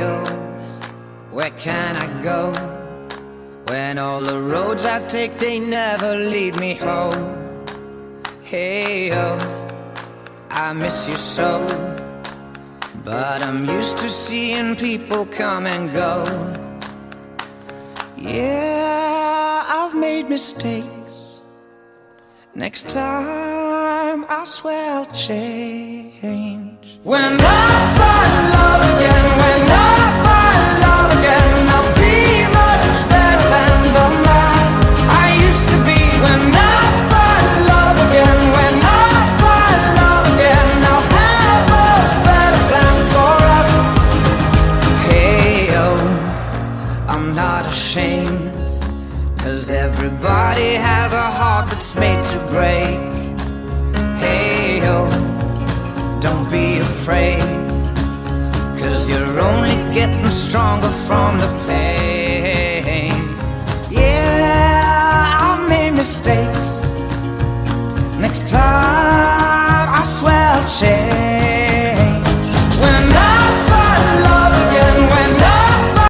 oh, where can I go when all the roads I take, they never lead me home? Hey, oh, I miss you so, but I'm used to seeing people come and go. Yeah, I've made mistakes. Next time, I swear I'll change. When I find love again, when I find love again, I'll be much better than the man I used to be. When I find love again, when I find love again, I'll have a better plan for us. Hey, oh, I'm not ashamed, 'cause everybody has a heart that's made to break. Hey, oh, don't be afraid, 'cause you're only getting stronger from the pain.